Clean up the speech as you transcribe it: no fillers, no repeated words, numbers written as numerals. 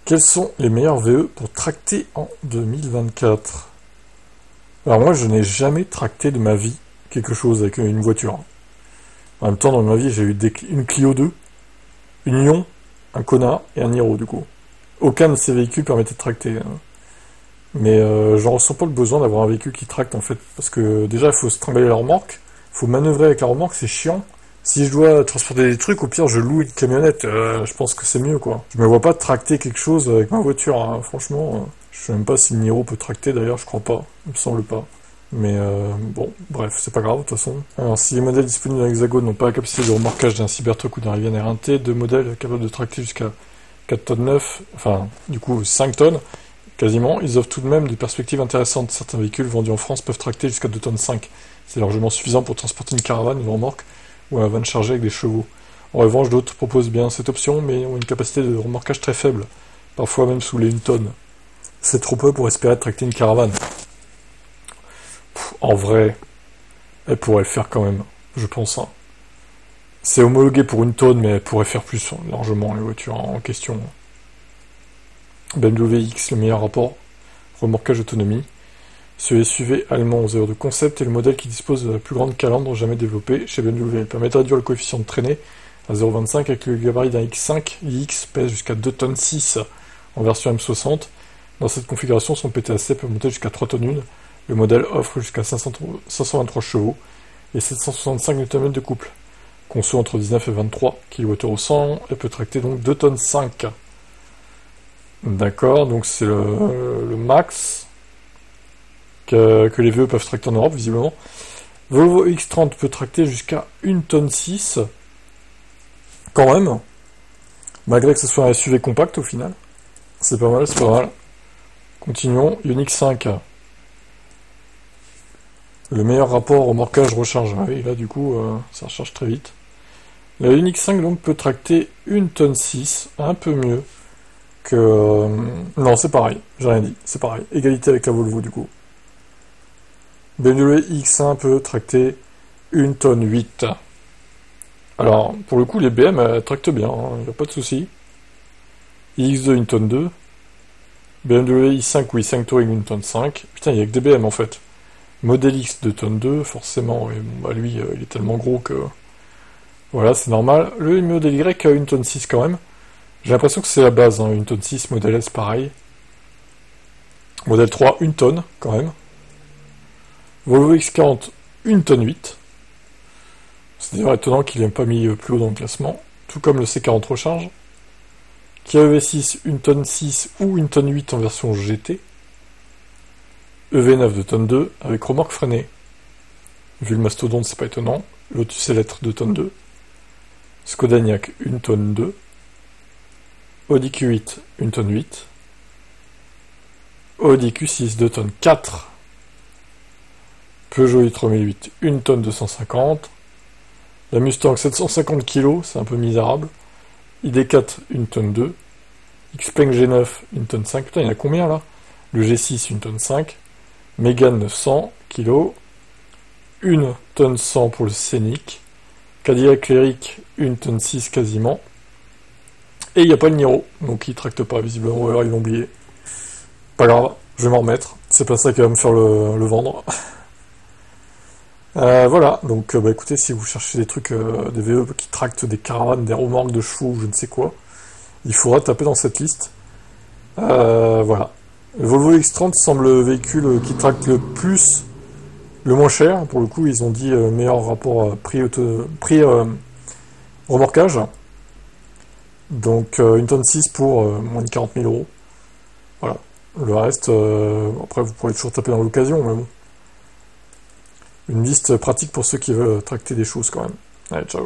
Quels sont les meilleurs VE pour tracter en 2024? Alors moi, je n'ai jamais tracté de ma vie quelque chose avec une voiture. En même temps, dans ma vie, j'ai eu une Clio 2, une Ion, un Kona et un Niro, du coup. Aucun de ces véhicules permettait de tracter. Mais j'en ressens pas le besoin d'avoir un véhicule qui tracte, en fait. Parce que déjà, il faut se trimballer la remorque, il faut manœuvrer avec la remorque, c'est chiant. Si je dois transporter des trucs, au pire, je loue une camionnette. Je pense que c'est mieux, quoi. Je me vois pas tracter quelque chose avec ma voiture, hein. Franchement. Je sais même pas si le Niro peut tracter, d'ailleurs, je crois pas. Il me semble pas. Mais bon, bref, c'est pas grave, de toute façon. Alors, si les modèles disponibles dans l'Hexagone n'ont pas la capacité de remorquage d'un Cybertruck ou d'un Rivian R1T, deux modèles capables de tracter jusqu'à 4 tonnes 9, enfin, du coup, 5 tonnes, quasiment, ils offrent tout de même des perspectives intéressantes. Certains véhicules vendus en France peuvent tracter jusqu'à 2 tonnes 5. C'est largement suffisant pour transporter une caravane, une remorque, ou un van chargé avec des chevaux. En revanche, d'autres proposent bien cette option, mais ont une capacité de remorquage très faible, parfois même sous les 1 tonne. C'est trop peu pour espérer tracter une caravane. En vrai, elle pourrait le faire quand même, je pense. Hein. C'est homologué pour 1 tonne, mais elle pourrait faire plus, hein, largement, les voitures en question. BMW X, le meilleur rapport, remorquage autonomie. Ce SUV allemand aux heures de concept est le modèle qui dispose de la plus grande calandre jamais développée chez BMW. Elle permet de réduire le coefficient de traînée à 0,25 avec le gabarit d'un X5. L'X pèse jusqu'à 2 tonnes 6 en version M60. Dans cette configuration, son PTAC peut monter jusqu'à 3 tonnes 1. Le modèle offre jusqu'à 523 chevaux et 765 Nm de couple. Conçu entre 19 et 23 kWh, elle peut tracter donc 2 tonnes 5. D'accord, donc c'est le max que les VE peuvent tracter en Europe, visiblement. Volvo X30 peut tracter jusqu'à 1 tonne 6. Quand même. Malgré que ce soit un SUV compact au final. C'est pas mal, c'est pas mal. Continuons. Ioniq 5. Le meilleur rapport remorquage recharge. Ah oui, là du coup, ça recharge très vite. La Ioniq 5 donc peut tracter 1 tonne 6, un peu mieux que... non, c'est pareil, j'ai rien dit, c'est pareil. Égalité avec la Volvo du coup. BMW X1 peut tracter 1 tonne 8. Alors, pour le coup, les BM tractent bien, il n'y a pas de souci. iX2 1 tonne 2. BMW i5 ou i5 Touring 1 tonne 5. Putain, il n'y a que des BM en fait. Model X 2 tonnes 2, forcément, et bon, bah, lui, il est tellement gros que... Voilà, c'est normal. Le modèle Y a 1 tonne 6 quand même. J'ai l'impression que c'est la base, hein, 1 tonne 6, modèle S pareil. Modèle 3, 1 tonne quand même. Volvo X40, 1 tonne 8. C'est d'ailleurs étonnant qu'il n'ait pas mis plus haut dans le classement. Tout comme le C40 Recharge. Kia EV6, 1 tonne 6 ou 1 tonne 8 en version GT. EV9 2 tonnes 2 avec remorque freinée. Vu le mastodonte, c'est pas étonnant. Lotus Electre 2 tonnes 2. Skoda Enyaq 1 tonne 2. Audi Q8 1 tonne 8. Audi Q6 2 tonnes 4. Peugeot i3008 1 tonne 250. La Mustang 750 kg, c'est un peu misérable. ID4 1 tonne 2. Xpeng G9 1 tonne 5. Putain, il y en a combien là? Le G6 1 tonne 5. Mégane 900 kg. 1 tonne 100 pour le Scénic. Cadillac Lyric 1 tonne 6 quasiment. Et il n'y a pas le Niro, donc il tracte pas visiblement, ou alors ils l'ont oublié. Pas grave, je vais m'en remettre. C'est pas ça qui va me faire le vendre. Voilà, donc bah, écoutez, si vous cherchez des trucs, des VE qui tractent des caravanes, des remorques de chevaux, ou je ne sais quoi, il faudra taper dans cette liste. Voilà. Le Volvo X30 semble le véhicule qui tracte le plus, le moins cher. Pour le coup, ils ont dit meilleur rapport prix remorquage. Donc 1 tonne 6 pour moins de 40 000 euros. Voilà. Le reste, après vous pourrez toujours taper dans l'occasion, mais bon. Une liste pratique pour ceux qui veulent tracter des choses quand même. Allez, ciao.